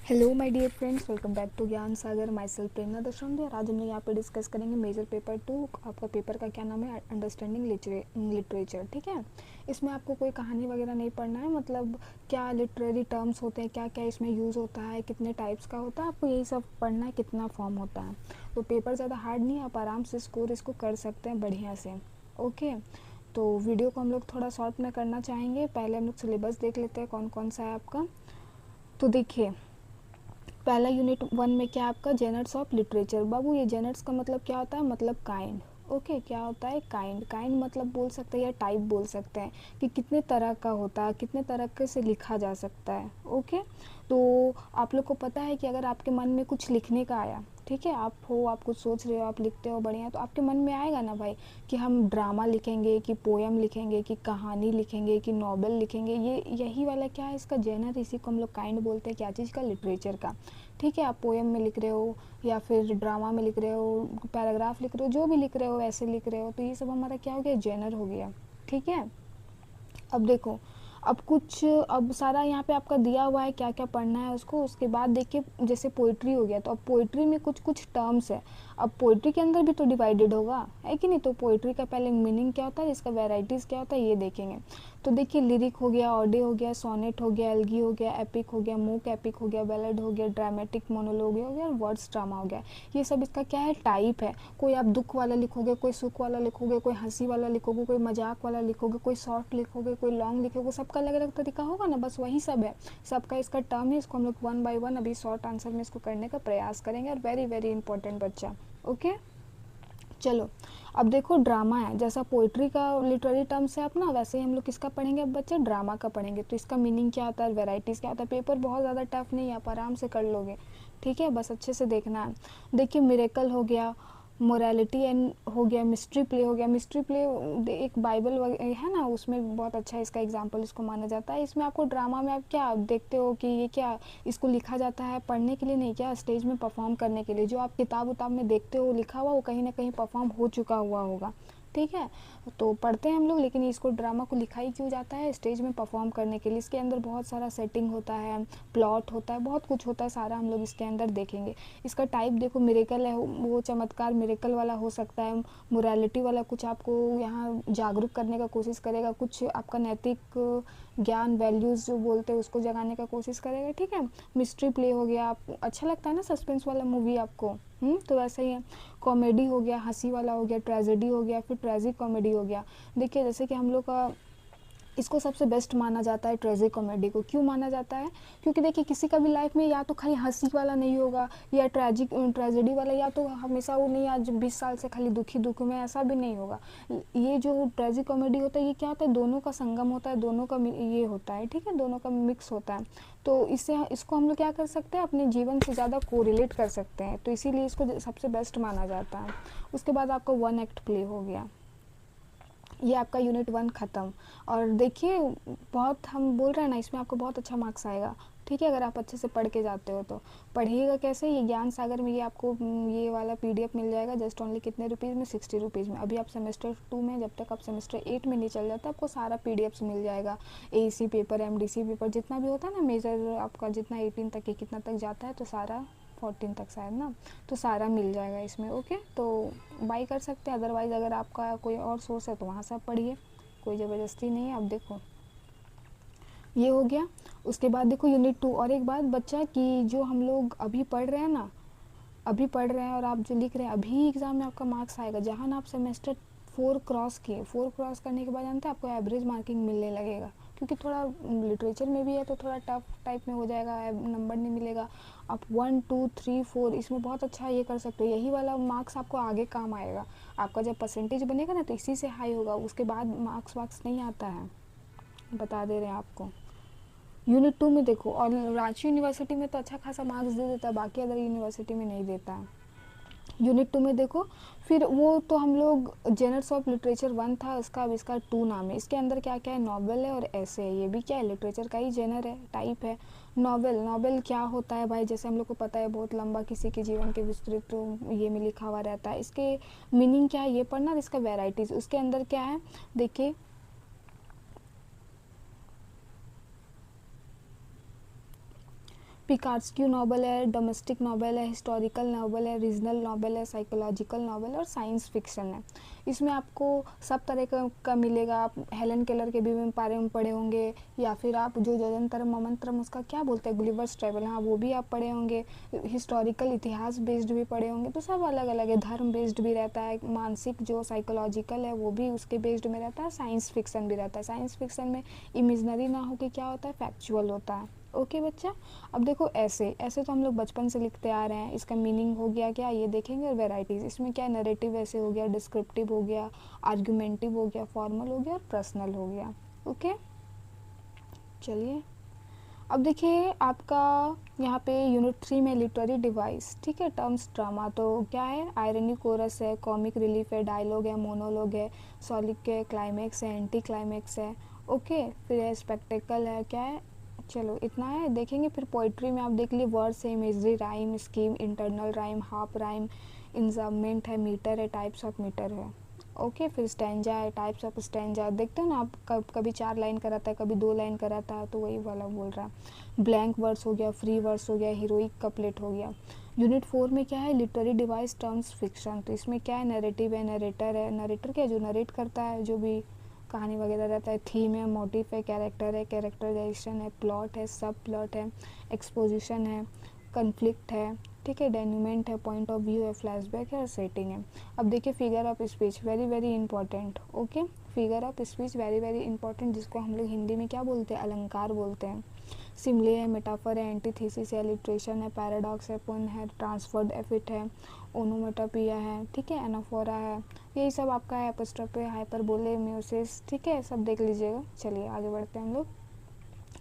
Hello my dear friends, welcome back to Gyan Sagar. My self प्रेरणा दशरंगी। और आज हम लोग यहाँ पे डिस्कस करेंगे मेजर पेपर 2। आपका पेपर का क्या नाम है? Understanding literature. ठीक है, इसमें आपको कोई कहानी वगैरह नहीं पढ़ना है, मतलब क्या लिटरेरी टर्म्स होते हैं, क्या क्या इसमें यूज़ होता है, कितने टाइप्स का होता है, आपको यही सब पढ़ना है, कितना फॉर्म होता है। तो पेपर ज़्यादा हार्ड नहीं है, आप आराम से स्कोर इसको कर सकते हैं बढ़िया से। ओके, तो वीडियो को हम लोग थोड़ा शॉर्ट में करना चाहेंगे। पहले हम लोग सिलेबस देख लेते हैं कौन कौन सा है आपका। तो देखिए, पहला यूनिट 1 में क्या आपका जेनर्स ऑफ लिटरेचर। बाबू, ये जेनर्स का मतलब क्या होता है? मतलब काइंड। ओके, क्या होता है? काइंड। काइंड मतलब बोल सकते हैं या टाइप बोल सकते हैं कि कितने तरह का होता है, कितने तरह के से लिखा जा सकता है। ओके, तो आप लोग को पता है कि अगर आपके मन में कुछ लिखने का आया, ठीक है, आप कुछ सोच रहे हो, आप लिखते हो बढ़िया, तो आपके मन में आएगा ना भाई कि हम ड्रामा लिखेंगे, कि पोएम लिखेंगे, कि कहानी लिखेंगे, कि नॉवेल लिखेंगे। ये यही वाला क्या है इसका जेनर, इसी को हम लोग काइंड बोलते हैं। क्या चीज़ का? लिटरेचर का। ठीक है, आप पोएम में लिख रहे हो या फिर ड्रामा में लिख रहे हो, पैराग्राफ लिख रहे हो, जो भी लिख रहे हो, ऐसे लिख रहे हो, तो ये सब हमारा क्या हो गया? जेनर हो गया। ठीक है, अब देखो, अब सारा यहाँ पे आपका दिया हुआ है क्या क्या पढ़ना है उसको। उसके बाद देखिए, जैसे पोइट्री हो गया, तो अब पोइट्री में कुछ कुछ टर्म्स है। अब पोइट्री के अंदर भी तो डिवाइडेड होगा, है कि नहीं? तो पोइट्री का पहले मीनिंग क्या होता है, इसका वेराइटीज़ क्या होता है, ये देखेंगे। तो देखिए, लिरिक हो गया, ऑडे हो गया, सोनेट हो गया, एल्गी हो गया, एपिक हो गया, मूक एपिक हो गया, बैलेड हो गया, ड्रामेटिक मोनोलॉग हो गया, और वर्ड्स ड्रामा हो गया। ये सब इसका क्या है? टाइप है। कोई आप दुख वाला लिखोगे, कोई सुख वाला लिखोगे, कोई हंसी वाला लिखोगे, कोई मजाक वाला लिखोगे, कोई शॉर्ट लिखोगे, कोई लॉन्ग लिखोगे, सबका अलग अलग तरीका होगा ना, बस वही सब है। सबका इसका टर्म है, इसको हम लोग वन बाय वन अभी शॉर्ट आंसर में इसको करने का प्रयास करेंगे। और वेरी वेरी इंपॉर्टेंट बच्चा। ओके, चलो, अब देखो, ड्रामा है। जैसा पोइट्री का लिटरेरी टर्म्स है अपना, वैसे ही हम लोग किसका पढ़ेंगे अब बच्चे? ड्रामा का पढ़ेंगे। तो इसका मीनिंग क्या होता है, वेराइटीज़ क्या होता है। पेपर बहुत ज़्यादा टफ नहीं है, आप आराम से कर लोगे। ठीक है, बस अच्छे से देखना है। देखिए, मिरेकल हो गया, मोरालिटी एंड हो गया, मिस्ट्री प्ले हो गया। मिस्ट्री प्ले एक बाइबल है ना, उसमें बहुत अच्छा इसका एग्जाम्पल इसको माना जाता है। इसमें आपको ड्रामा में आप क्या देखते हो कि ये क्या, इसको लिखा जाता है पढ़ने के लिए नहीं, क्या स्टेज में परफॉर्म करने के लिए। जो आप किताब उताब में देखते हो लिखा हुआ, वो कहीं ना कहीं परफॉर्म हो चुका हुआ होगा। ठीक है, तो पढ़ते हैं हम लोग, लेकिन इसको ड्रामा को लिखा ही क्यों जाता है? स्टेज में परफॉर्म करने के लिए। इसके अंदर बहुत सारा सेटिंग होता है, प्लॉट होता है, बहुत कुछ होता है, सारा हम लोग इसके अंदर देखेंगे। इसका टाइप देखो, मिरेकल है, वो चमत्कार मिरेकल वाला हो सकता है। मोरालिटी वाला कुछ आपको यहाँ जागरूक करने का कोशिश करेगा, कुछ आपका नैतिक ज्ञान, वैल्यूज़ जो बोलते हैं उसको जगाने का कोशिश करेगा। ठीक है, मिस्ट्री प्ले हो गया, आप अच्छा लगता है ना सस्पेंस वाला मूवी आपको? तो वैसा ही है। कॉमेडी हो गया, हंसी वाला हो गया, ट्रेजेडी हो गया, फिर ट्रेजिक कॉमेडी हो गया। देखिए, जैसे कि हम लोग का इसको सबसे बेस्ट माना जाता है ट्रेजिक कॉमेडी को। क्यों माना जाता है? क्योंकि देखिए, किसी का भी लाइफ में या तो खाली हंसी वाला नहीं होगा, या ट्रेजेडी वाला, या तो हमेशा वो नहीं, आज 20 साल से खाली दुखी दुख में, ऐसा भी नहीं होगा। ये जो ट्रेजिक कॉमेडी होता है, ये क्या होता है? दोनों का संगम होता है, दोनों का ये होता है। ठीक है, दोनों का मिक्स होता है। तो इसको हम लोग क्या कर सकते हैं? अपने जीवन से ज़्यादा कोरिलेट कर सकते हैं, तो इसीलिए इसको सबसे बेस्ट माना जाता है। उसके बाद आपका वन एक्ट प्ले हो गया। ये आपका यूनिट 1 ख़त्म। और देखिए, बहुत हम बोल रहे हैं ना, इसमें आपको बहुत अच्छा मार्क्स आएगा। ठीक है, अगर आप अच्छे से पढ़ के जाते हो तो। पढ़िएगा कैसे? ये ज्ञान सागर में ये आपको ये वाला पीडीएफ मिल जाएगा जस्ट ओनली कितने रुपीज़ में? 60 रुपीज़ में। अभी आप सेमेस्टर 2 में, जब तक आप सेमेस्टर 8 में नहीं चल जाता, आपको सारा पीडीएफ मिल जाएगा। एसी पेपर, एमडीसी पेपर, जितना भी होता है ना मेजर आपका, जितना 18 तक की कितना तक जाता है, तो सारा 14 तक शायद ना, तो सारा मिल जाएगा इसमें। ओके, तो बाई कर सकते हैं। अदरवाइज़ अगर आपका कोई और सोर्स है तो वहाँ से आप पढ़िए, कोई ज़बरदस्ती नहीं है। अब देखो, ये हो गया। उसके बाद देखो यूनिट 2। और एक बात बच्चा, कि जो हम लोग अभी पढ़ रहे हैं ना, अभी पढ़ रहे हैं और आप जो लिख रहे हैं, अभी एग्ज़ाम में आपका मार्क्स आएगा। जहाँ ना आप सेमेस्टर 4 क्रॉस किए, 4 क्रॉस करने के बाद जानते हैं आपको एवरेज मार्किंग मिलने लगेगा। क्योंकि थोड़ा लिटरेचर में भी है तो थोड़ा टफ टाइप में हो जाएगा, नंबर नहीं मिलेगा। आप 1 2 3 4 इसमें बहुत अच्छा ये कर सकते हो। यही वाला मार्क्स आपको आगे काम आएगा। आपका जब परसेंटेज बनेगा ना, तो इसी से हाई होगा, उसके बाद मार्क्स वार्क्स नहीं आता है, बता दे रहे हैं आपको। यूनिट 2 में देखो, और रांची यूनिवर्सिटी में तो अच्छा खासा मार्क्स दे देता है, बाकी अदर यूनिवर्सिटी में नहीं देता है। यूनिट 2 में देखो, फिर वो तो हम लोग जेनर्स ऑफ लिटरेचर 1 था, इसका अब इसका 2 नाम है। इसके अंदर क्या क्या है? नॉवेल है और ऐसे है। ये भी क्या है? लिटरेचर का ही जेनर है, टाइप है। नॉवेल, नॉवेल क्या होता है भाई? जैसे हम लोग को पता है, बहुत लंबा किसी के जीवन के विस्तृत तो ये में लिखा हुआ रहता है। इसके मीनिंग क्या है ये पढ़ना, इसका वेराइटीज़ उसके अंदर क्या है देखिए। पिकार्स्क्यू नॉवल है, डोमेस्टिक नॉवल है, हिस्टोरिकल नॉवल है, रीजनल नॉवल है, साइकोलॉजिकल नॉवल है और साइंस फिक्शन है। इसमें आपको सब तरह का मिलेगा। आप हेलन केलर के भी बारे में पढ़े होंगे, या फिर आप जो जजंतरम ममंतरम उसका क्या बोलते हैं, गुलिवर्स ट्रैवल, हाँ वो भी आप पढ़े होंगे। हिस्टोरिकल इतिहास बेस्ड भी पढ़े होंगे। तो सब अलग अलग है। धर्म बेस्ड भी रहता है, मानसिक जो साइकोलॉजिकल है वो भी उसके बेस्ड में रहता है, साइंस फिक्शन भी रहता है। साइंस फिक्शन में इमेजनरी ना हो के क्या होता है, फैक्चुअल होता है। ओके बच्चा, अब देखो ऐसे ऐसे तो हम लोग बचपन से लिखते आ रहे हैं। इसका मीनिंग हो गया क्या, ये देखेंगे। और वेराइटीज़ इसमें क्या है, नरेटिव ऐसे हो गया, डिस्क्रिप्टिव हो गया, आर्गुमेंटिव हो गया, फॉर्मल हो गया और पर्सनल हो गया। ओके चलिए, अब देखिए आपका यहाँ पे यूनिट 3 में लिटरेरी डिवाइस, ठीक है। टर्म्स ड्रामा तो क्या है, आयरनी कोरस है, कॉमिक रिलीफ है, डायलॉग है, मोनोलॉग है, सॉलिक है, क्लाइमैक्स है, एंटी क्लाइमैक्स है। ओके, फिर है स्पेक्टेकल है, क्या है, चलो इतना है देखेंगे। फिर पोइट्री में आप देख लिए वर्ड्स है, imagery, rhyme scheme, internal rhyme, half rhyme, enjambment है, मीटर है, टाइप्स ऑफ मीटर है। ओके, फिर स्टैंजा है, टाइप्स ऑफ स्टैंजा। देखते हो ना आप, कभी 4 लाइन का रहता है, कभी 2 लाइन का रहता है, तो वही वाला बोल रहा है। ब्लैंक वर्ड्स हो गया, फ्री वर्ड्स हो गया, हीरोइक कपलेट हो गया। यूनिट 4 में क्या है, लिटरेरी डिवाइस टर्म्स फिक्शन। तो इसमें क्या है, नरेटिव है, नरेटर है। नरेटर क्या है, जो नरेट करता है, जो भी कहानी वगैरह रहता है। थीम है, मोटिव है, कैरेक्टर है, कैरेक्टराइजेशन है, प्लॉट है, सब प्लॉट है, एक्सपोजिशन है, कन्फ्लिक्ट है, ठीक है, डेन्यूमेंट है, पॉइंट ऑफ व्यू है, फ्लैशबैक है और सेटिंग है। अब देखिए figure of speech, very very important. Okay, figure of speech very very important, जिसको हम लोग हिंदी में क्या बोलते हैं, अलंकार बोलते हैं। सिमले है, मेटाफर है, एंटीथेसिस है, इलिट्रेशन है, पैराडॉक्स है, पुन है, ट्रांसफर्ड एफिट है, ओनोमेटोपिया है, ठीक है, एनाफोरा है। यही सब आपका है, एपोस्ट्रोफे, हाइपरबोले, म्यूसिस, ठीक है, सब देख लीजिएगा। चलिए आगे बढ़ते हैं हम लोग।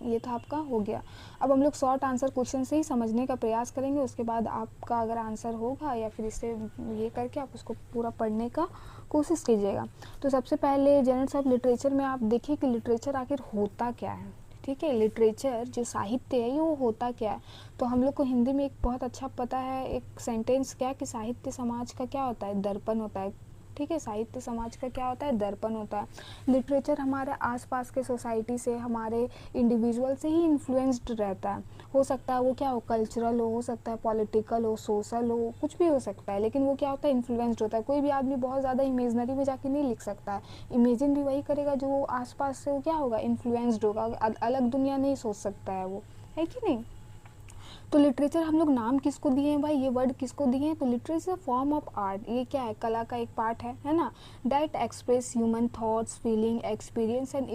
ये था आपका हो गया। अब हम लोग शॉर्ट आंसर क्वेश्चन से ही समझने का प्रयास करेंगे। उसके बाद आपका अगर आंसर होगा या फिर इससे ये करके आप उसको पूरा पढ़ने का कोशिश कीजिएगा। तो सबसे पहले जेनर्स ऑफ लिटरेचर में आप देखिए कि लिटरेचर आखिर होता क्या है, ठीक है। लिटरेचर जो साहित्य है ये वो होता क्या है। तो हम लोग को हिंदी में एक बहुत अच्छा पता है एक सेंटेंस, क्या कि साहित्य समाज का क्या होता है, दर्पण होता है, ठीक है। साहित्य समाज का क्या होता है, दर्पण होता है। लिटरेचर हमारे आसपास के सोसाइटी से, हमारे इंडिविजुअल से ही इन्फ्लुएंस्ड रहता है। हो सकता है वो क्या हो, कल्चरल हो सकता है पॉलिटिकल हो, सोशल हो, कुछ भी हो सकता है, लेकिन वो क्या होता है, इन्फ्लुएंस्ड होता है। कोई भी आदमी बहुत ज़्यादा इमेजनरी में जाके नहीं लिख सकता है। इमेजिन भी वही करेगा जो आसपास से वो क्या होगा, इन्फ्लुएंस्ड होगा। अलग दुनिया नहीं सोच सकता है वो, है कि नहीं। तो लिटरेचर हम लोग नाम किसको दिए हैं भाई, ये वर्ड किसको दिए हैं, तो लिटरेचर फॉर्म ऑफ आर्ट, ये क्या है, कला का एक पार्ट है ना। That express human thoughts, feeling, experience and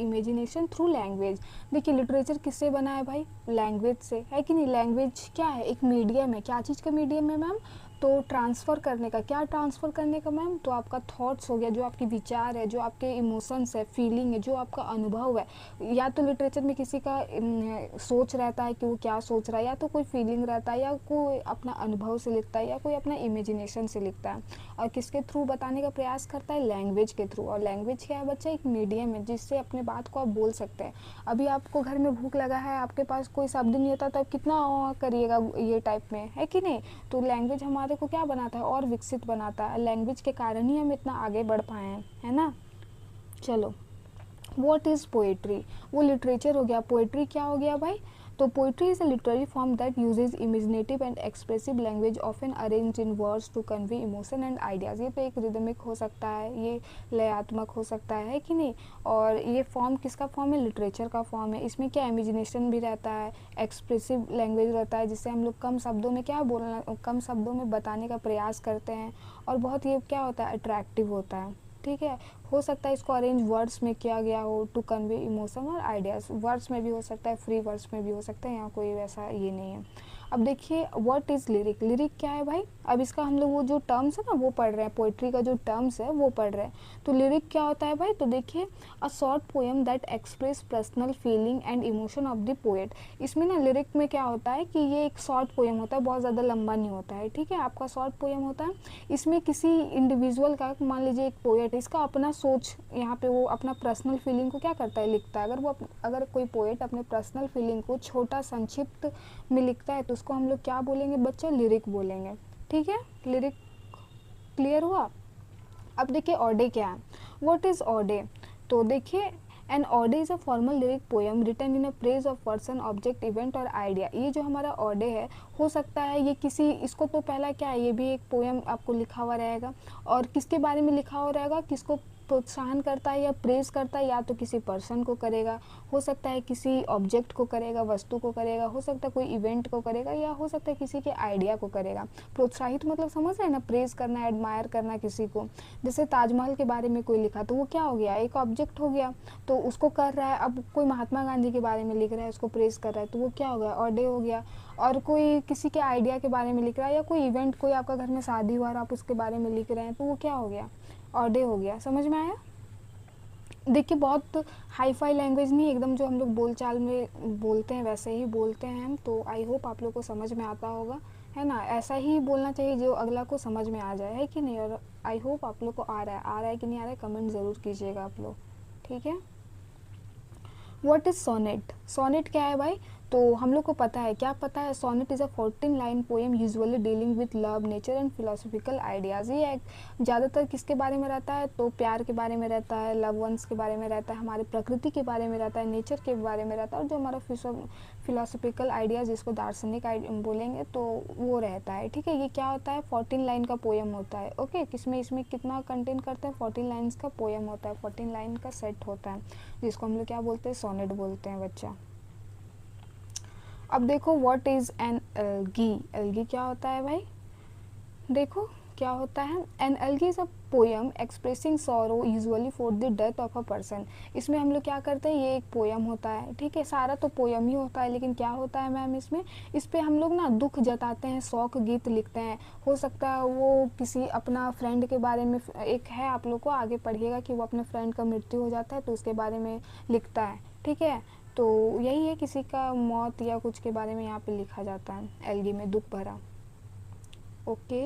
imagination through language. देखिए लिटरेचर किससे बना है भाई, लैंग्वेज से, है कि नहीं। लैंग्वेज क्या है, एक मीडियम है। क्या चीज़ का मीडियम है मैम, तो ट्रांसफ़र करने का। क्या ट्रांसफ़र करने का मैम, तो आपका थॉट्स हो गया, जो आपके विचार है, जो आपके इमोशंस है, फीलिंग है, जो आपका अनुभव है। या तो लिटरेचर में किसी का सोच रहता है कि वो क्या सोच रहा है, या तो कोई फीलिंग रहता है, या कोई अपना अनुभव से लिखता है, या कोई अपना इमेजिनेशन से लिखता है। और किसके थ्रू बताने का प्रयास करता है, लैंग्वेज के थ्रू। और लैंग्वेज क्या है बच्चा, एक मीडियम है जिससे अपने बात को आप बोल सकते हैं। अभी आपको घर में भूख लगा है, आपके पास कोई शब्द नहीं होता, तो आप कितना करिएगा ये टाइप में, है कि नहीं। तो लैंग्वेज हमारे को क्या बनाता है, और विकसित बनाता है। लैंग्वेज के कारण ही हम इतना आगे बढ़ पाए हैं, है ना। चलो, वॉट इज़ पोएट्री, वो लिटरेचर हो गया। पोएट्री क्या हो गया भाई, तो poetry is a literary form that uses imaginative and expressive language often arrange in words to convey emotion and ideas. ये तो एक रिदमिक हो सकता है, ये लयात्मक हो सकता है कि नहीं। और ये फॉर्म किसका फॉर्म है, लिटरेचर का फॉर्म है। इसमें क्या इमेजिनेशन भी रहता है, एक्सप्रेसिव लैंग्वेज रहता है, जिससे हम लोग कम शब्दों में क्या बोलना, कम शब्दों में बताने का प्रयास करते हैं। और बहुत ये क्या होता है, अट्रैक्टिव होता है, ठीक है। हो सकता है इसको अरेंज वर्ड्स में किया गया हो टू कन्वे इमोशन और आइडियाज़। वर्ड्स में भी हो सकता है, फ्री वर्ड्स में भी हो सकता है, यहाँ कोई वैसा ये नहीं है। अब देखिए व्हाट इज़ लिरिक, लिरिक क्या है भाई। अब इसका हम लोग वो जो टर्म्स है ना वो पढ़ रहे हैं, पोइट्री का जो टर्म्स है वो पढ़ रहे हैं। तो लिरिक क्या होता है भाई, तो देखिए a short poem that express personal feeling and emotion of the poet. इसमें ना लिरिक में क्या होता है कि ये एक शॉर्ट पोएम होता है, बहुत ज़्यादा लंबा नहीं होता है, ठीक है। आपका शॉर्ट पोएम होता है, इसमें किसी इंडिविजुअल का, मान लीजिए एक पोएट, इसका अपना सोच, यहाँ पे वो अपना पर्सनल फीलिंग को क्या करता है, लिखता है। अगर कोई पोएट अपने पर्सनल फीलिंग को छोटा संक्षिप्त में लिखता है तो उसको हम लोग क्या बोलेंगे बच्चे, लिरिक बोलेंगे, ठीक है। लिरिक क्लियर हुआ। अब देखिए ऑडे क्या है, व्हाट इज़ ऑडे, तो देखिए an ode is a formal lyric poem written in a praise of person object event और आइडिया। ये जो हमारा ऑडे है, हो सकता है ये किसी, इसको तो पहला क्या है, ये भी एक पोएम आपको लिखा हुआ रहेगा, और किसके बारे में लिखा हुआ रहेगा, किसको प्रोत्साहन करता है या प्रेज करता है, या तो किसी पर्सन को करेगा, हो सकता है किसी ऑब्जेक्ट को करेगा, वस्तु को करेगा, हो सकता है कोई इवेंट को करेगा, या हो सकता है किसी के आइडिया को करेगा। प्रोत्साहित मतलब समझ रहे हैं ना, प्रेज करना, एडमायर करना किसी को। जैसे ताजमहल के बारे में कोई लिखा तो वो क्या हो गया, एक ऑब्जेक्ट हो गया, तो उसको कर रहा है। अब कोई महात्मा गांधी के बारे में लिख रहा है, उसको प्रेज कर रहा है, तो वो क्या हो गया, ऑडे हो गया। और कोई किसी के आइडिया के बारे में लिख रहा है, या कोई इवेंट, कोई आपका घर में शादी हुआ और आप उसके बारे में लिख रहे हैं, तो वो क्या हो गया, ऑडे हो गया। समझ में आया? देखिए बहुत हाई फाई लैंग्वेज नहीं, एकदम जो हम लोग बोलचाल में बोलते हैं वैसे ही बोलते हैं हम। तो आई होप आप लोग को समझ में आता होगा, है ना। ऐसा ही बोलना चाहिए जो अगला को समझ में आ जाए, है कि नहीं। और आई होप आप लोग को आ रहा है कि नहीं आ रहा है, कमेंट ज़रूर कीजिएगा आप लोग, ठीक है। What is sonnet? सोनेट क्या है भाई? तो हम लोग को पता है, क्या पता है, sonnet is a 14 line poem usually dealing with love, nature and philosophical ideas. ये ज़्यादातर किसके बारे में रहता है, तो प्यार के बारे में रहता है, लव वंस के बारे में रहता है, हमारे प्रकृति के बारे में रहता है, नेचर के बारे में रहता है, और जो हमारा फिलोसफिकल आइडियाज़, जिसको दार्शनिक बोलेंगे, तो वो रहता है, ठीक है। ये क्या होता है, 14 लाइन का पोएम होता है, ओके। किसमें, इसमें कितना कंटेंट करते हैं, 14 लाइन्स का पोएम होता है, 14 लाइन का सेट होता है, जिसको हम लोग क्या बोलते हैं, सोनेट बोलते हैं बच्चा। अब देखो what is an elegy? Elegy क्या होता है भाई, देखो क्या होता है। An elegy is a poem expressing sorrow usually for the death of a person. इसमें हम लोग क्या करते हैं, ये एक पोएम होता है, ठीक है। सारा तो पोएम ही होता है, लेकिन क्या होता है मैम इसमें, इस पर हम लोग ना दुख जताते हैं, शौक गीत लिखते हैं। हो सकता है वो किसी अपना फ्रेंड के बारे में, एक है, आप लोग को आगे पढ़िएगा कि वो अपने फ्रेंड का मृत्यु हो जाता है तो उसके बारे में लिखता है, ठीक है। तो यही है, किसी का मौत या कुछ के बारे में यहाँ पे लिखा जाता है एल्गी में, दुख भरा, ओके।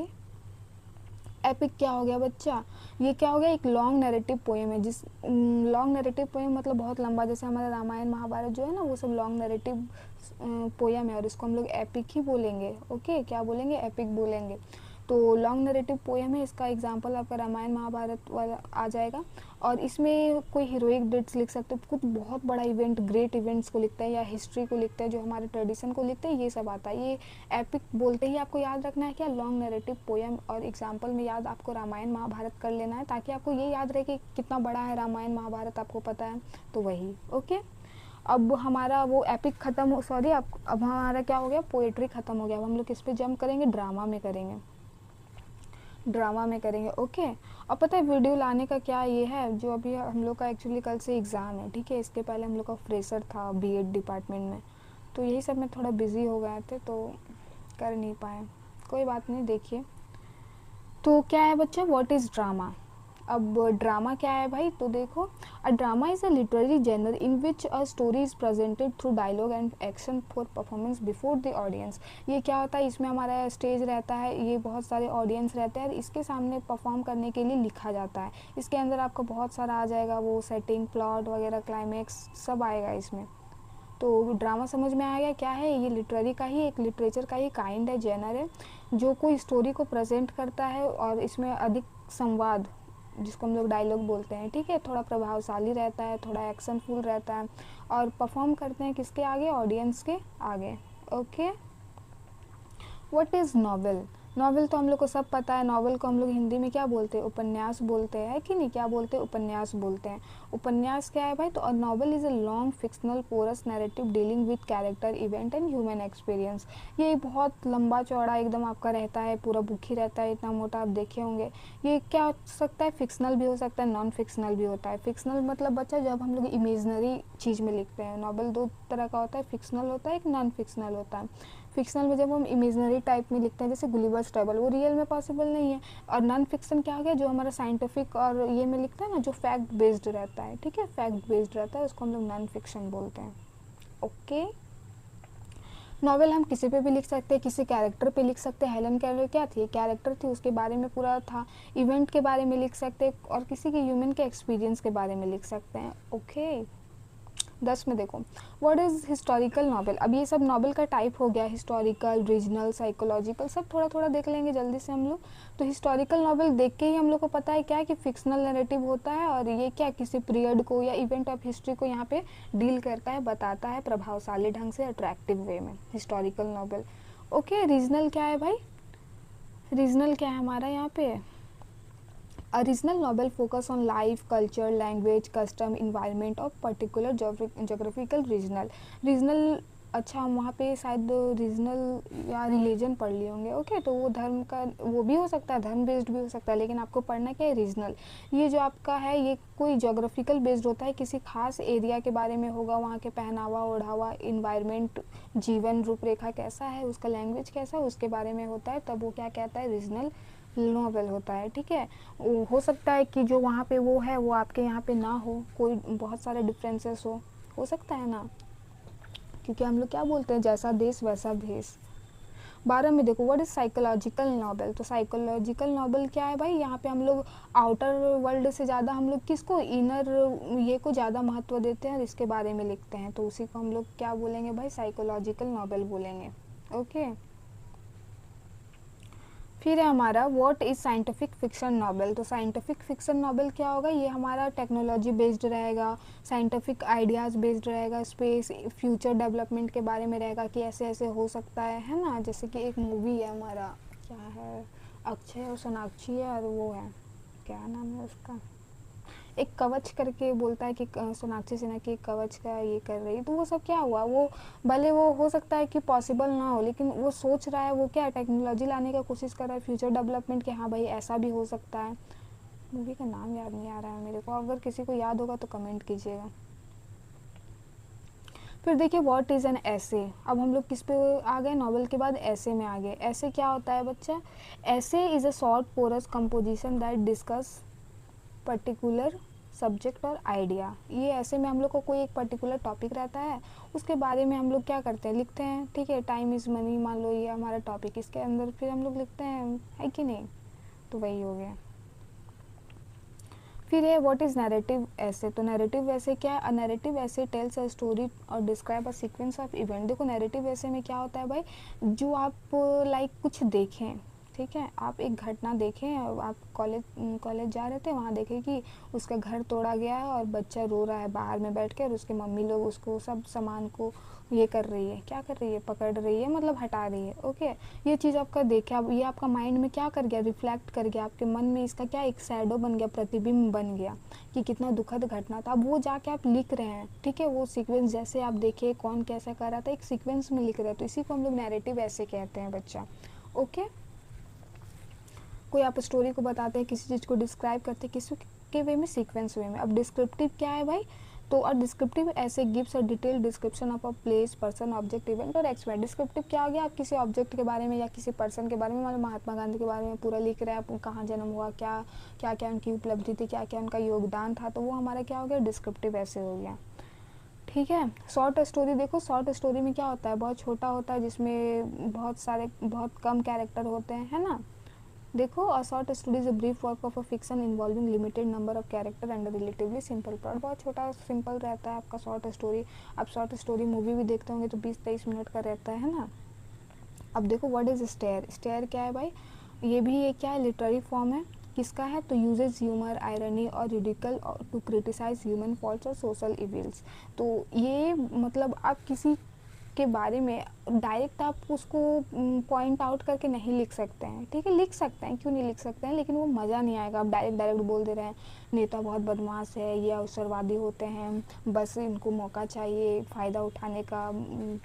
एपिक क्या हो गया बच्चा, ये क्या हो गया, एक लॉन्ग नैरेटिव पोएम है। जिस लॉन्ग नैरेटिव पोएम मतलब बहुत लंबा, जैसे हमारा रामायण महाभारत जो है ना, वो सब लॉन्ग नैरेटिव पोएम है, और इसको हम लोग एपिक ही बोलेंगे, ओके। क्या बोलेंगे, एपिक बोलेंगे। तो लॉन्ग नैरेटिव पोएम है, इसका एग्जांपल आपका रामायण महाभारत वाला आ जाएगा। और इसमें कोई हीरोइक डेट्स लिख सकते हो, कुछ बहुत बड़ा इवेंट, ग्रेट इवेंट्स को लिखता है, या हिस्ट्री को लिखता है, जो हमारे ट्रेडिशन को लिखते हैं, ये सब आता है। ये एपिक बोलते ही आपको याद रखना है क्या, लॉन्ग नैरेटिव पोएम, और एग्जाम्पल में याद आपको रामायण महाभारत कर लेना है, ताकि आपको ये याद रहे कि कितना बड़ा है रामायण महाभारत, आपको पता है, तो वही, ओके। अब हमारा वो एपिक खत्म हो, सॉरी, अब हमारा क्या हो गया, पोएट्री खत्म हो गया। अब हम लोग किस पे जंप करेंगे, ड्रामा में करेंगे, ड्रामा में करेंगे, ओके। और पता है वीडियो लाने का क्या ये है, जो अभी हम लोग का एक्चुअली कल से एग्ज़ाम है, ठीक है। इसके पहले हम लोग का फ्रेशर था बीएड डिपार्टमेंट में, तो यही सब में थोड़ा बिजी हो गए थे, तो कर नहीं पाए, कोई बात नहीं। देखिए तो क्या है बच्चा, व्हाट इज़ ड्रामा? अब ड्रामा क्या है भाई, तो देखो, a drama is a literary genre in which a story is presented through dialogue and action for performance before the audience. ये क्या होता है, इसमें हमारा स्टेज रहता है, ये बहुत सारे ऑडियंस रहते हैं, और इसके सामने परफॉर्म करने के लिए लिखा जाता है। इसके अंदर आपका बहुत सारा आ जाएगा, वो सेटिंग, प्लॉट वगैरह, क्लाइमैक्स सब आएगा इसमें। तो ड्रामा समझ में आ गया क्या है, ये लिटरेरी का ही, एक लिटरेचर का ही काइंड है, जेनर है, जो कोई स्टोरी को प्रेजेंट करता है, और इसमें अधिक संवाद, जिसको हम लोग डायलॉग बोलते हैं, ठीक है, थोड़ा प्रभावशाली रहता है, थोड़ा एक्शनफुल रहता है, और परफॉर्म करते हैं किसके आगे, ऑडियंस के आगे, okay. What is novel? Novel तो हम लोग को सब पता है, नॉवेल को हम लोग हिंदी में क्या बोलते हैं, उपन्यास बोलते हैं, कि नहीं, क्या बोलते हैं, उपन्यास बोलते हैं। उपन्यास क्या है भाई, तो novel is a long fictional prose narrative dealing with character, event and human experience. ये बहुत लंबा चौड़ा एकदम आपका रहता है, पूरा बुक ही रहता है, इतना मोटा, आप देखे होंगे। ये क्या हो सकता है, फिक्शनल भी हो सकता है, नॉन फिक्शनल भी होता है। फिक्शनल मतलब बच्चा जब हम लोग इमेजनरी चीज़ में लिखते हैं, नॉवेल दो तरह का होता है, फिक्शनल होता है, एक नॉन फिक्शनल होता है। फिक्शनल में जब हम इमेजनरी टाइप में लिखते हैं, जैसे गुलिवर्स ट्रैवल, वो रियल में पॉसिबल नहीं है। और नॉन फिक्शन क्या हो गया, जो हमारा साइंटिफिक और ये में लिखता है ना, जो फैक्ट बेस्ड रहता है, ठीक है, फैक्ट बेस्ड रहता है, उसको हम लोग नॉन फिक्शन बोलते हैं, ओके। नॉवेल हम किसी पे भी लिख सकते हैं, किसी कैरेक्टर पे लिख सकते हैं। हेलन केलर क्या थी, कैरेक्टर थी, उसके बारे में पूरा था। इवेंट के बारे में लिख सकते हैं, और किसी के ह्यूमन के एक्सपीरियंस के बारे में लिख सकते हैं, ओके। 10 में देखो व्हाट इज़ हिस्टोरिकल नॉवल। अब ये सब नॉवल का टाइप हो गया, हिस्टोरिकल, रीजनल, साइकोलॉजिकल, सब थोड़ा थोड़ा देख लेंगे जल्दी से हम लोग। तो हिस्टोरिकल नॉवल देख के ही हम लोग को पता है क्या कि फिक्शनल नैरेटिव होता है, और ये क्या किसी पीरियड को या इवेंट ऑफ हिस्ट्री को यहाँ पे डील करता है, बताता है प्रभावशाली ढंग से, अट्रैक्टिव वे में, हिस्टोरिकल नॉवल। ओके, रीजनल क्या है भाई, रीजनल क्या है हमारा यहाँ पे, A regional novel focus on life, culture, language, custom, environment of particular geographical regional. Regional, अच्छा हम वहाँ पे शायद रीजनल या रिलीजन पढ़ लिए होंगे। ओके, तो वो धर्म का वो भी हो सकता है, धर्म बेस्ड भी हो सकता है, लेकिन आपको पढ़ना क्या है, रीजनल। ये जो आपका है ये कोई जोग्राफिकल बेस्ड होता है, किसी खास एरिया के बारे में होगा, वहाँ के पहनावा ओढ़ावा, इन्वायरमेंट, जीवन रूपरेखा कैसा है, उसका लैंग्वेज कैसा है, उसके बारे में होता है, तब वो क्या कहता है, रीजनल नॉवल होता है। ठीक है, हो सकता है कि जो वहाँ पे वो है वो आपके यहाँ पे ना हो, कोई बहुत सारे डिफरेंसेस हो सकता है ना, क्योंकि हम लोग क्या बोलते हैं, जैसा देश वैसा भेष। 12 में देखो व्हाट इज साइकोलॉजिकल नॉवल। तो साइकोलॉजिकल नॉवल क्या है भाई, यहाँ पे हम लोग आउटर वर्ल्ड से ज़्यादा हम लोग किसको, इनर ये को ज़्यादा महत्व देते हैं और इसके बारे में लिखते हैं, तो उसी को हम लोग क्या बोलेंगे भाई, साइकोलॉजिकल नॉवल बोलेंगे। ओके, फिर है हमारा what is scientific fiction novel. तो साइंटिफिक फिक्शन नॉवल क्या होगा, ये हमारा टेक्नोलॉजी बेस्ड रहेगा, साइंटिफिक आइडियाज़ बेस्ड रहेगा, स्पेस फ्यूचर डेवलपमेंट के बारे में रहेगा कि ऐसे ऐसे हो सकता है ना। जैसे कि एक मूवी है हमारा, क्या है, अक्षय और सोनाक्षी है, और वो है, क्या नाम है उसका, एक कवच करके बोलता है कि सोनाक्षी सिन्हा की कवच का ये कर रही है, तो वो सब क्या हुआ, वो भले वो हो सकता है कि पॉसिबल ना हो, लेकिन वो सोच रहा है, वो क्या टेक्नोलॉजी लाने का कोशिश कर रहा है, फ्यूचर डेवलपमेंट के, हाँ भाई ऐसा भी हो सकता है। मूवी का नाम याद नहीं आ रहा है मेरे को, अगर किसी को याद होगा तो कमेंट कीजिएगा। फिर देखिए व्हाट इज़ एन ऐसे। अब हम लोग किस पे आ गए, नॉवल के बाद ऐसे में आ गए। ऐसे क्या होता है बच्चा, ऐसे is a short prose composition that discuss particular subject और आइडिया। ये ऐसे में हम लोग को कोई एक पर्टिकुलर टॉपिक रहता है, उसके बारे में हम लोग क्या करते हैं, लिखते हैं। ठीक है, टाइम इज़ मनी मान लो ये हमारा टॉपिक, इसके अंदर फिर हम लोग लिखते हैं, है कि नहीं, तो वही हो गया। फिर है व्हाट इज़ नैरेटिव ऐसे। तो नैरेटिव ऐसे क्या है, अ नैरेटिव ऐसे टेल्स अ स्टोरी और describe a sequence of event. देखो नैरेटिव ऐसे में क्या होता है भाई, जो आप लाइक कुछ देखें, ठीक है, आप एक घटना देखें, आप कॉलेज जा रहे थे, वहाँ देखें कि उसका घर तोड़ा गया है और बच्चा रो रहा है बाहर में बैठ के, और उसके मम्मी लोग उसको सब सामान को ये कर रही है, क्या कर रही है, पकड़ रही है, मतलब हटा रही है। ओके, ये चीज़ आपका देखे, अब ये आपका माइंड में क्या कर गया, रिफ्लेक्ट कर गया, आपके मन में इसका क्या एक शैडो बन गया, प्रतिबिंब बन गया कि कितना दुखद घटना था। अब वो जाके आप लिख रहे हैं, ठीक है, वो सीक्वेंस जैसे आप देखे कौन कैसा कर रहा था, एक सीक्वेंस में लिख रहे हैं, तो इसी को हम लोग नैरेटिव ऐसे कहते हैं बच्चा। ओके, कोई आप स्टोरी को बताते हैं, किसी चीज़ को डिस्क्राइब करते हैं, किसी के वे में, सीक्वेंस वे में। अब डिस्क्रिप्टिव क्या है भाई, तो अ डिस्क्रिप्टिव ऐसे gives a detail description of a place, person, object, event और एक्सपेक्ट। डिस्क्रिप्टिव क्या हो गया, आप किसी ऑब्जेक्ट के बारे में या किसी पर्सन के बारे में, मतलब महात्मा गांधी के बारे में पूरा लिख रहे हैं, आप कहाँ जन्म हुआ, क्या क्या क्या उनकी उपलब्धि थी, क्या क्या उनका योगदान था, तो वो हमारा क्या हो गया, डिस्क्रिप्टिव ऐसे हो गया। ठीक है, शॉर्ट स्टोरी देखो, शॉर्ट स्टोरी में क्या होता है, बहुत छोटा होता है, जिसमें बहुत कम कैरेक्टर होते हैं, है ना। देखो, a short story is a brief work of a fiction involving limited number of character and relatively simple plot. बहुत छोटा सिंपल रहता है आपका शॉर्ट स्टोरी। आप शॉर्ट स्टोरी मूवी भी देखते होंगे तो 20-23 मिनट का रहता है ना। अब देखो व्हाट इज स्टेयर। स्टेयर क्या है भाई, ये भी एक क्या है, लिटरेरी फॉर्म है, किसका है, तो यूजेज ह्यूमर, आयरनी और ridicule to criticise human faults और सोशल इविल्स। तो ये मतलब आप किसी के बारे में डायरेक्ट आप उसको पॉइंट आउट करके नहीं लिख सकते हैं, ठीक है, लिख सकते हैं, क्यों नहीं लिख सकते हैं, लेकिन वो मज़ा नहीं आएगा। आप डायरेक्ट बोल दे रहे हैं नेता बहुत बदमाश है, ये अवसरवादी होते हैं, बस इनको मौका चाहिए फ़ायदा उठाने का,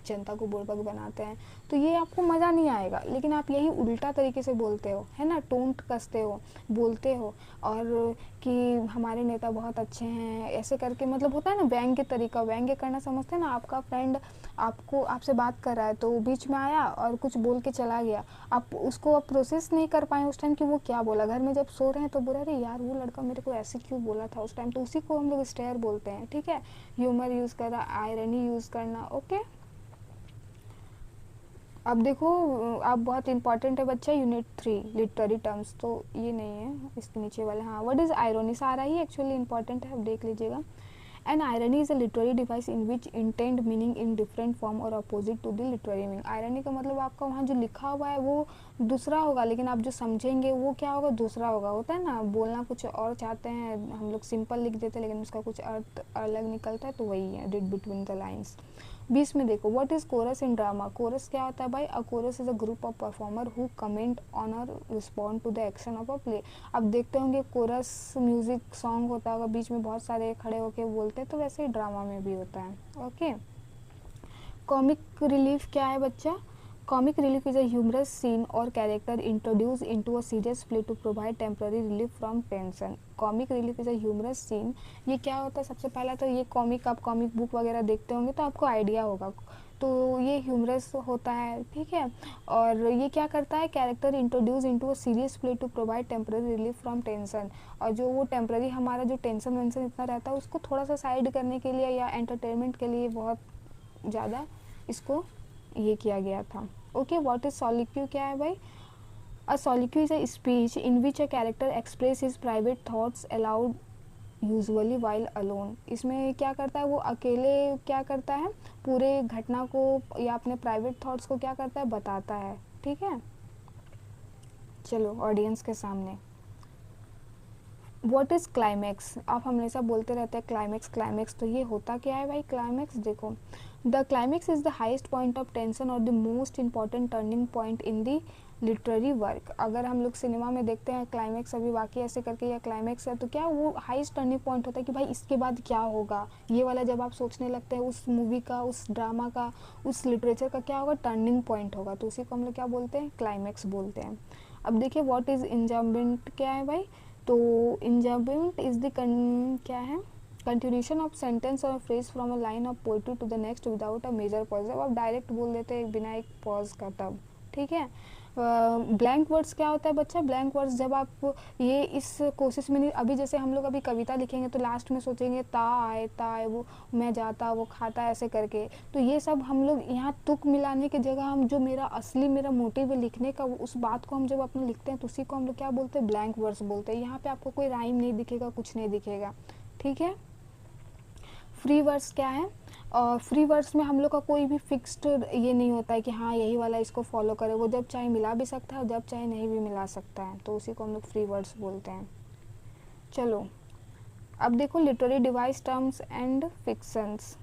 जनता को बुड़बक बनाते हैं, तो ये आपको मज़ा नहीं आएगा। लेकिन आप यही उल्टा तरीके से बोलते हो, है ना, टोन कसते हो, बोलते हो, और कि हमारे नेता बहुत अच्छे हैं, ऐसे करके, मतलब होता है ना व्यंग्य तरीका, व्यंग्य करना समझते हैं ना। आपका फ्रेंड आपसे बात कर रहा है तो बीच में आया और कुछ बोल के चला गया, आप उसको अब प्रोसेस नहीं कर पाए उस टाइम कि वो क्या बोला। घर में जब सो रहे हैं तो बोला, अरे यार वो लड़का मेरे को ऐसे क्यों बोला था उस टाइम, तो उसी को हम लोग स्टेयर बोलते हैं। ठीक है, ह्यूमर यूज़ करना, आयरनी यूज़ करना। ओके, अब देखो, आप बहुत इंपॉर्टेंट है बच्चा, यूनिट 3 लिटरेरी टर्म्स, तो ये नहीं है, इसके नीचे वाले, हाँ, व्हाट इज़ आयरनी, सारा ही एक्चुअली इंपॉर्टेंट है, अब देख लीजिएगा। And irony is a literary device in which intend meaning in different form or opposite to the literary meaning. Irony का मतलब आपका वहाँ जो लिखा हुआ है वो दूसरा होगा, लेकिन आप जो समझेंगे वो क्या होगा, दूसरा होगा। होता है ना, बोलना कुछ और चाहते हैं हम लोग, सिंपल लिख देते हैं लेकिन उसका कुछ अर्थ अलग निकलता है, तो वही है रीड बिटवीन द लाइन्स। 20 में देखो, what is chorus in drama. Chorus क्या होता है भाई, a chorus is a group of performer who comment on or respond to the action of a play. अब देखते होंगे कोरस म्यूजिक सॉन्ग होता होगा, बीच में बहुत सारे खड़े होके बोलते हैं, तो वैसे ही ड्रामा में भी होता है। ओके। कॉमिक रिलीफ क्या है बच्चा, comic relief is a humorous scene or character introduce into a serious play to provide temporary relief from tension. Comic relief is a humorous scene, ये क्या होता है, सबसे पहला तो ये कॉमिक, आप कॉमिक बुक वगैरह देखते होंगे तो आपको आइडिया होगा, तो ये ह्यूमरस होता है, ठीक है। और ये क्या करता है, character introduce into a serious play to provide temporary relief from tension, और जो वो टेम्पररी हमारा जो टेंशन वेंशन इतना रहता है उसको थोड़ा सा साइड करने के लिए या एंटरटेनमेंट के लिए बहुत ज़्यादा इसको ये किया गया था। ओके, व्हाट इज सॉलिक्यू क्या है भाई, a soliloquy is a speech in which a character express his private thoughts aloud usually while alone. इसमें क्या करता है, वो अकेले क्या करता है, पूरे घटना को या अपने प्राइवेट थॉट्स को क्या करता है, बताता है, ठीक है, चलो ऑडियंस के सामने। व्हाट इज़ क्लाइमैक्स, आप हमेशा बोलते रहते हैं क्लाइमैक्स क्लाइमैक्स, तो ये होता क्या है भाई क्लाइमैक्स, देखो the climax is the highest point of tension or the most important turning point in the literary work. अगर हम लोग सिनेमा में देखते हैं क्लाइमैक्स अभी बाकी ऐसे करके या क्लाइमैक्स है, तो क्या वो हाईएस्ट टर्निंग पॉइंट होता है कि भाई इसके बाद क्या होगा, ये वाला जब आप सोचने लगते हैं उस मूवी का, उस ड्रामा का, उस लिटरेचर का क्या होगा, टर्निंग पॉइंट होगा, तो उसी को हम लोग क्या बोलते हैं, क्लाइमैक्स बोलते हैं। अब देखिए व्हाट इज इंजम्बमेंट क्या है भाई, तो इंजम्बमेंट इज द क्या है, कंटिन्यूशन ऑफ सेंटेंस और phrase from a line of poetry to the next without a major pause. अब आप डायरेक्ट बोल देते हैं बिना एक पॉज का, तब ठीक है। ब्लैंक वर्ड्स क्या होता है बच्चा, ब्लैंक वर्ड्स जब आप ये इस कोशिश में नहीं, अभी जैसे हम लोग अभी कविता लिखेंगे तो लास्ट में सोचेंगे ता आए वो मैं जाता वो खाता ऐसे करके, तो ये सब हम लोग यहाँ तुक मिलाने की जगह हम जो मेरा असली मेरा मोटिव है लिखने का, उस बात को हम जब अपने लिखते हैं तो उसी को हम लोग क्या बोलते हैं, ब्लैंक वर्ड्स बोलते हैं। यहाँ पे आपको कोई राइम नहीं दिखेगा, कुछ नहीं दिखेगा, ठीक है। फ्री वर्ड्स क्या है, और फ्री वर्ड्स में हम लोग का कोई भी फिक्स्ड ये नहीं होता है कि हाँ यही वाला इसको फॉलो करे, वो जब चाहे मिला भी सकता है और जब चाहे नहीं भी मिला सकता है, तो उसी को हम लोग फ्री वर्ड्स बोलते हैं। चलो अब देखो literary device terms and fictions.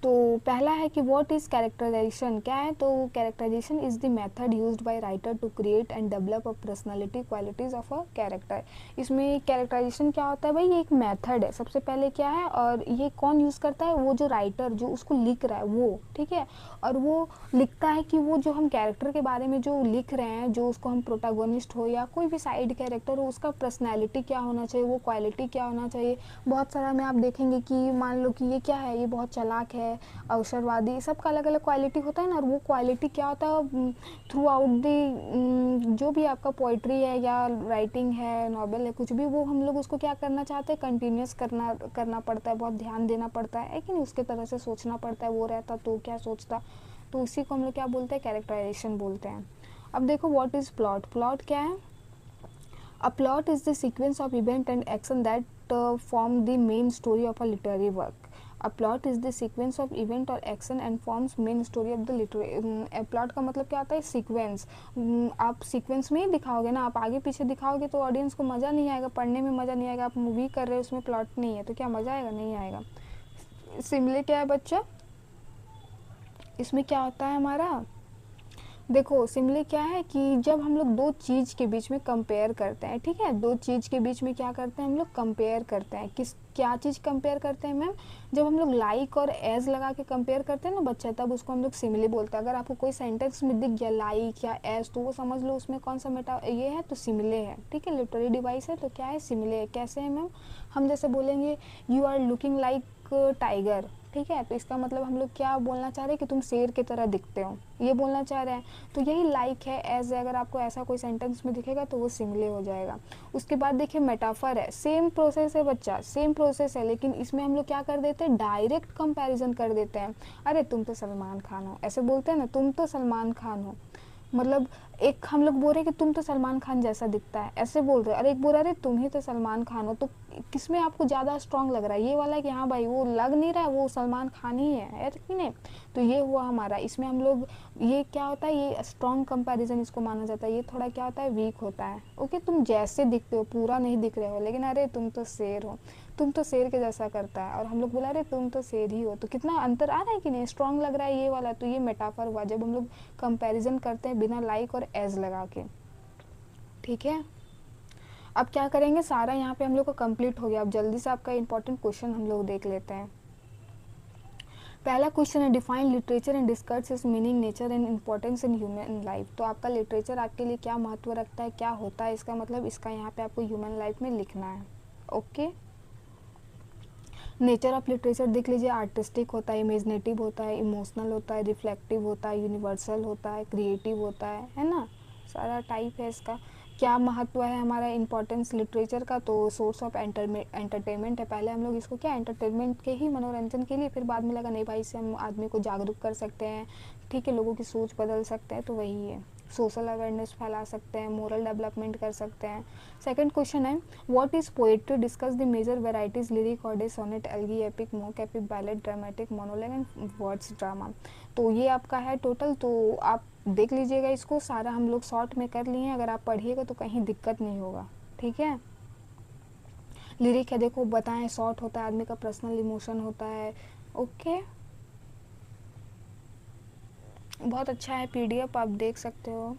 तो पहला है कि व्हाट इज़ कैरेक्टराइजेशन क्या है, तो characterization is the method used by writer to create and develop a personality qualities of a character. इसमें कैरेक्टराइजेशन क्या होता है भाई, ये एक मेथड है सबसे पहले क्या है, और ये कौन यूज़ करता है, वो जो राइटर जो उसको लिख रहा है वो, ठीक है। और वो लिखता है कि वो जो हम कैरेक्टर के बारे में जो लिख रहे हैं, जो उसको हम प्रोटागोनिस्ट हो या कोई भी साइड कैरेक्टर हो, उसका पर्सनैलिटी क्या होना चाहिए, वो क्वालिटी क्या होना चाहिए। बहुत सारा में आप देखेंगे कि मान लो कि ये क्या है, ये बहुत चालाक है, अवसरवादी, सबका अलग अलग क्वालिटी होता है ना, और वो क्वालिटी क्या होता है थ्रू आउट दी जो भी आपका पोइट्री है या राइटिंग है, नॉवेल है, कुछ भी, वो हम लोग उसको क्या करना चाहते हैं, कंटिन्यूस करना पड़ता है, बहुत ध्यान देना पड़ता है कि नहीं, उसके तरह से सोचना पड़ता है, वो रहता तो क्या सोचता, तो उसी को हम लोग क्या बोलते हैं, कैरेक्टराइजेशन बोलते हैं। अब देखो व्हाट इज़ प्लॉट, प्लॉट क्या है, a plot is the sequence of event and action that form the main story of a literary work. A plot is the sequence of event or action and forms main story of the literary plot का मतलब क्या होता है, sequence. आप sequence में ही दिखाओगे ना, आप आगे पीछे दिखाओगे तो ऑडियंस को मज़ा नहीं आएगा, पढ़ने में मज़ा नहीं आएगा। आप मूवी कर रहे हो उसमें प्लॉट नहीं है तो क्या मज़ा आएगा, नहीं आएगा। सिमिले क्या है बच्चा, इसमें क्या होता है हमारा, देखो सिमिले क्या है कि जब हम लोग दो चीज़ के बीच में कंपेयर करते हैं, ठीक है, दो चीज़ के बीच में क्या करते हैं हम लोग, कंपेयर करते हैं। किस क्या चीज़ कंपेयर करते हैं मैम, जब हम लोग लाइक और एज लगा के कंपेयर करते हैं ना बच्चा, तब उसको हम लोग सिमिले बोलते हैं। अगर आपको कोई सेंटेंस में दिख गया लाइक या एज, तो वो समझ लो उसमें कौन सा मेटा ये है, तो सिमिले है, ठीक है। लिटरेरी डिवाइस है तो क्या है, सिमिले है। कैसे है मैम, हम जैसे बोलेंगे you are looking like tiger, ठीक है, तो इसका मतलब हम लोग क्या बोलना चाह रहे हैं कि तुम शेर की तरह दिखते हो, ये बोलना चाह रहे हैं। तो यही लाइक है, एज है, अगर आपको ऐसा कोई सेंटेंस में दिखेगा तो वो सिमिले हो जाएगा। उसके बाद देखिए मेटाफर है, सेम प्रोसेस है बच्चा, सेम प्रोसेस है, लेकिन इसमें हम लोग क्या कर देते हैं, डायरेक्ट कंपैरिजन कर देते हैं। अरे तुम तो सलमान खान हो, ऐसे बोलते हैं ना, तुम तो सलमान खान हो, मतलब एक हम लोग बोल रहे कि तुम तो सलमान खान जैसा दिखता है, ऐसे बोल रहे, अरे एक बोल रहा अरे तुम ही तो सलमान खान हो, तो किस में आपको ज़्यादा स्ट्रांग लग रहा है, ये वाला कि हाँ भाई वो लग नहीं रहा है वो सलमान खान ही है कि नहीं। तो ये हुआ हमारा, इसमें हम लोग, ये क्या होता है, ये स्ट्रांग कंपैरिजन इसको माना जाता है। ये थोड़ा क्या होता है, वीक होता है। ओके, तुम जैसे दिखते हो, पूरा नहीं दिख रहे हो, लेकिन अरे तुम तो शेर हो, तुम तो शेर के जैसा करता है, और हम लोग बोला अरे तुम तो शेर ही हो। तो कितना अंतर आ रहा है कि नहीं, स्ट्रांग लग रहा है ये वाला। तो ये मेटाफर हुआ जब हम लोग कंपैरिजन करते हैं बिना लाइक और एज लगा के। ठीक है, अब क्या करेंगे, सारा यहाँ पे हम लोग का कंप्लीट हो गया। अब जल्दी से आपका इंपॉर्टेंट क्वेश्चन हम लोग देख लेते हैं। पहला क्वेश्चन है, define literature and discuss it's meaning, nature and importance in human life. तो आपका लिटरेचर आपके लिए क्या महत्व रखता है, क्या होता है इसका मतलब, इसका यहाँ पे आपको ह्यूमन लाइफ में लिखना है। ओके, नेचर ऑफ लिटरेचर देख लीजिए, आर्टिस्टिक होता है, इमेजिनेटिव होता है, इमोशनल होता है, रिफ्लेक्टिव होता है, यूनिवर्सल होता है, क्रिएटिव होता है ना, सारा टाइप है इसका। क्या महत्व है हमारा इम्पोर्टेंस लिटरेचर का, तो सोर्स ऑफ एंटरटेनमेंट है। पहले हम लोग इसको क्या एंटरटेनमेंट के ही, मनोरंजन के लिए, फिर बाद में लगा नहीं भाई इससे हम आदमी को जागरूक कर सकते हैं, ठीक है, लोगों की सोच बदल सकते हैं, तो वही है। सोशल अवेयरनेस फैला सकते हैं, मोरल डेवलपमेंट कर सकते हैं। सेकंड क्वेश्चन है, what is poetry, discuss the major varieties, lyric, ode, sonnet, elegy, epic, mock, epic, ballad, dramatic, monologue and words drama. तो ये आपका है टोटल, तो आप देख लीजिएगा इसको, सारा हम लोग शॉर्ट में कर लिए हैं, अगर आप पढ़िएगा तो कहीं दिक्कत नहीं होगा। ठीक है, लिरिक है, देखो बताएं, शॉर्ट होता है, आदमी का पर्सनल इमोशन होता है। ओके, बहुत अच्छा है, पीडीएफ आप देख सकते हो।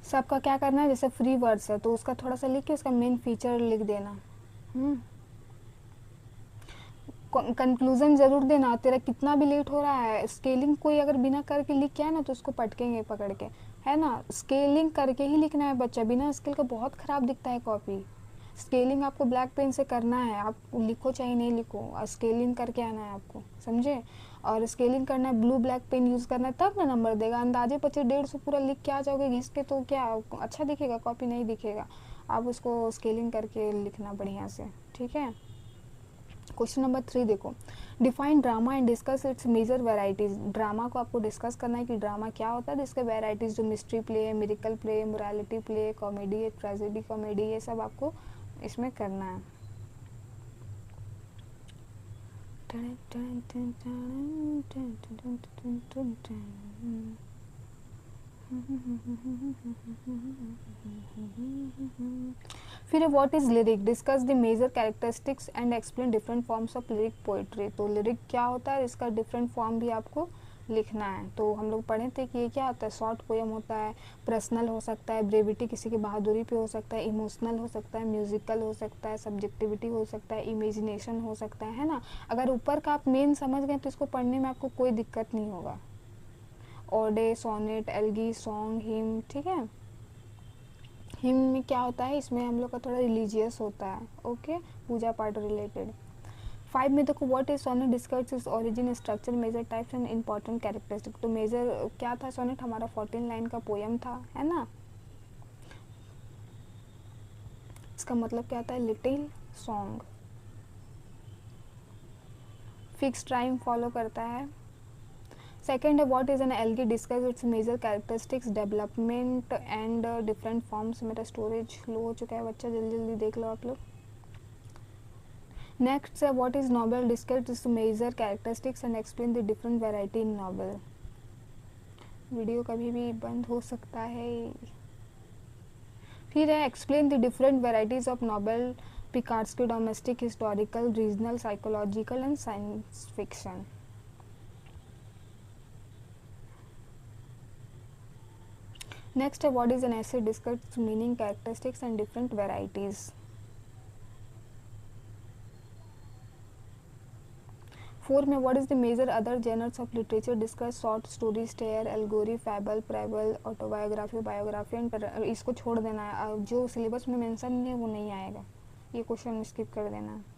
सबका क्या करना है, जैसे फ्री वर्ड्स है तो उसका थोड़ा सा लिख के उसका मेन फीचर लिख देना। कंक्लूजन जरूर देना, तेरा कितना भी लेट हो रहा है, स्केलिंग कोई अगर बिना करके लिख के आए ना तो उसको पटकेंगे पकड़ के, है ना। स्केलिंग करके ही लिखना है बच्चा, बिना स्केल का बहुत ख़राब दिखता है कॉपी। स्केलिंग आपको ब्लैक पेन से करना है, आप लिखो चाहे नहीं लिखो, स्केलिंग करके आना है आपको, समझे। और स्केलिंग करना है, ब्लू ब्लैक पेन यूज़ करना है, तब ना नंबर देगा। अंदाजे 25-150 पूरा लिख के आ जाओगे घिस के, तो क्या अच्छा दिखेगा, कॉपी नहीं दिखेगा। आप उसको स्केलिंग करके लिखना बढ़िया से, ठीक है। क्वेश्चन नंबर 3 देखो, define drama and discuss its major varieties. Drama को आपको डिस्कस करना है कि ड्रामा क्या होता है, इसके वेराइटीज़ जो मिस्ट्री प्ले है, miracle play, morality play, comedy है, ट्रेजेडी कॉमेडी, ये सब आपको इसमें करना है। फिर what is lyric, discuss the major characteristics and explain different forms of lyric poetry. तो लिरिक क्या होता है, इसका डिफरेंट फॉर्म भी आपको लिखना है। तो हम लोग पढ़े थे कि ये क्या होता है, शॉर्ट पोएम होता है, पर्सनल हो सकता है, ब्रेविटी किसी की बहादुरी पे हो सकता है, इमोशनल हो सकता है, म्यूजिकल हो सकता है, सब्जेक्टिविटी हो सकता है, इमेजिनेशन हो सकता है ना। अगर ऊपर का आप मेन समझ गए तो इसको पढ़ने में आपको कोई दिक्कत नहीं होगा। ऑडे, सोनेट, एल्गी, सॉन्ग, हिम, ठीक है। हिम में क्या होता है, इसमें हम लोग का थोड़ा रिलीजियस होता है, ओके, पूजा पाठ रिलेटेड। 5 में देखो, what is sonnet, discuss is origin, structure, major types and important characteristic. तो मेजर क्या था, सोनेट हमारा 14 लाइन का पोएम था, है ना। इसका मतलब क्या होता है, little song. Fix time follow करता है। सेकेंड है, what is an elegy, discuss its major characteristics, development and different forms. मेरा स्टोरेज लो हो चुका है बच्चा, जल्दी जल्दी देख लो आप लोग। नेक्स्ट है, what is novel, discuss its major characteristics and explain the different variety in novel. Video कभी भी बंद हो सकता है। फिर है, explain the different varieties of novel, picaresque, domestic, historical, regional, psychological and science fiction. Next है, what is an essay, discuss meaning, characteristics and different varieties. 4 में, what is the major other genres of literature, discuss short stories, tale, allegory, fable, प्रेबल, autobiography, biography and. इसको छोड़ देना है, जो syllabus में mention नहीं है वो नहीं आएगा, ये क्वेश्चन स्किप कर देना है।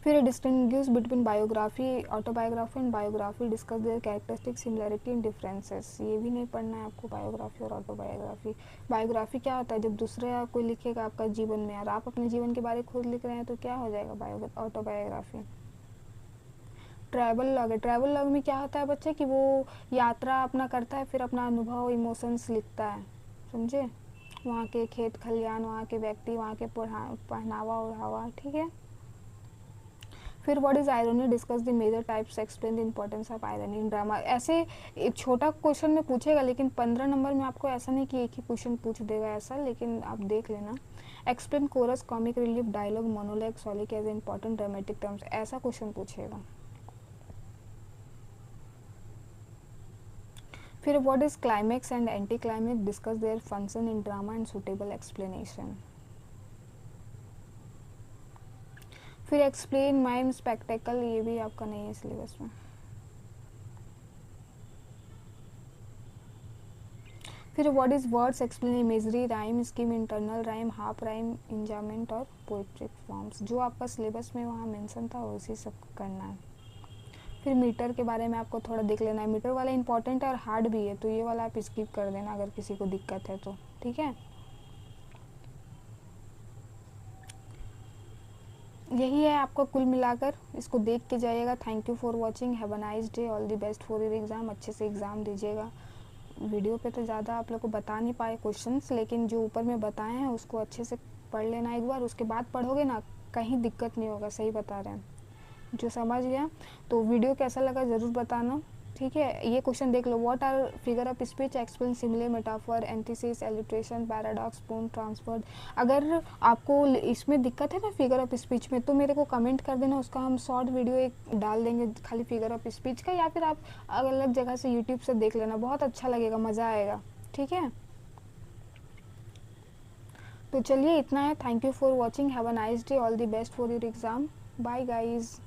फिर distinguish between biography, autobiography and biography, discuss their characteristic, similarity and differences. ये भी नहीं पढ़ना है आपको, बायोग्राफी और ऑटोबायोग्राफी। बायोग्राफी क्या होता है, जब दूसरे कोई लिखेगा आपका जीवन में और आप अपने जीवन के बारे में खुद लिख रहे हैं तो क्या हो जाएगा, ऑटोबायोग्राफी। ट्रैवल लॉग है, ट्रैवल लॉग में क्या होता है बच्चे कि वो यात्रा अपना करता है, फिर अपना अनुभव, इमोशंस लिखता है, समझे। वहाँ के खेत खलियान, वहाँ के व्यक्ति, वहाँ के पहनावा ओढ़ावा, ठीक है। फिर what is irony, discuss the major types, explain the importance of irony in drama. ऐसे एक छोटा क्वेश्चन में पूछेगा, लेकिन 15 नंबर में आपको ऐसा नहीं कि एक ही क्वेश्चन पूछ देगा ऐसा, लेकिन आप देख लेना। Explain chorus, comic relief, dialogue, monologue, soliloquy as important dramatic terms, ऐसा क्वेश्चन पूछेगा। फिर what is climax and anti climax, discuss their function in drama and suitable explanation. फिर एक्सप्लेन माइम, स्पेक्टेकल, ये भी आपका नहीं है सिलेबस में। फिर what is words, explain imagery, rhyme scheme, internal rhyme, half rhyme, enjambment और पोएट्रिक फॉर्म्स। जो आपका सिलेबस में वहाँ मेंशन था उसी सब करना है। फिर मीटर के बारे में आपको थोड़ा देख लेना है, मीटर वाला इंपॉर्टेंट है और हार्ड भी है, तो ये वाला आप स्किप कर देना अगर किसी को दिक्कत है तो, ठीक है। यही है आपका कुल मिलाकर, इसको देख के जाइएगा। Thank you for watching, have a nice day, all the best for your exam. अच्छे से एग्ज़ाम दीजिएगा। वीडियो पे तो ज़्यादा आप लोग को बता नहीं पाए क्वेश्चंस, लेकिन जो ऊपर में बताए हैं उसको अच्छे से पढ़ लेना एक बार, उसके बाद पढ़ोगे ना कहीं दिक्कत नहीं होगा, सही बता रहे हैं। जो समझ गया तो वीडियो कैसा लगा ज़रूर बताना, ठीक है। ये क्वेश्चन देख लो, what are figure of speech, explain simile, metaphor, antithesis, alliteration, paradox, pun transfer. अगर आपको इसमें दिक्कत है ना फिगर ऑफ स्पीच में, तो मेरे को कमेंट कर देना, उसका हम शॉर्ट वीडियो एक डाल देंगे खाली फिगर ऑफ स्पीच का, या फिर आप अलग जगह से यूट्यूब से देख लेना, बहुत अच्छा लगेगा, मज़ा आएगा, ठीक है। तो चलिए इतना है, thank you for watching, have a nice day, all the best for your exam, bye guys.